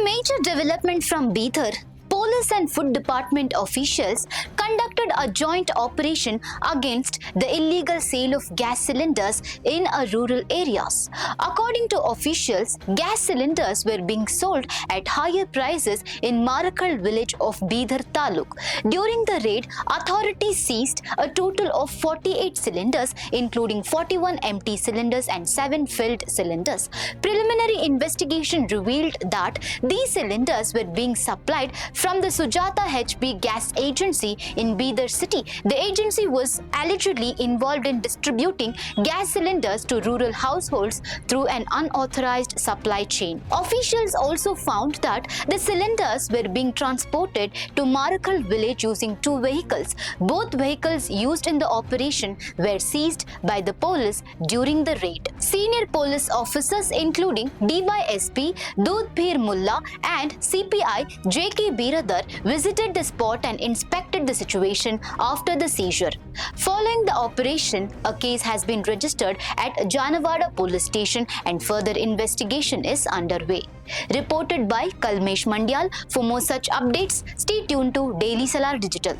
a major development from Bidar, Police and Food Department officials conducted a joint operation against the illegal sale of gas cylinders in rural areas. According to officials, gas cylinders were being sold at higher prices in Marakhal village of Bidar Taluk. During the raid, authorities seized a total of 48 cylinders, including 41 empty cylinders and 7 filled cylinders. Preliminary investigation revealed that these cylinders were being supplied from the Sujata HP Gas Agency in Bidar city. The agency was allegedly involved in distributing gas cylinders to rural households through an unauthorized supply chain. Officials also found that the cylinders were being transported to Marakhal village using 2 vehicles. Both vehicles used in the operation were seized by the police during the raid. Senior police officers including DYSP Dudbhir Mullah and CPI JK Biradar visited the spot and inspected the situation after the seizure. Following the operation, a case has been registered at Janawada Police Station and further investigation is underway. Reported by Kalmesh Mandiyal. For more such updates, stay tuned to Daily Salar Digital.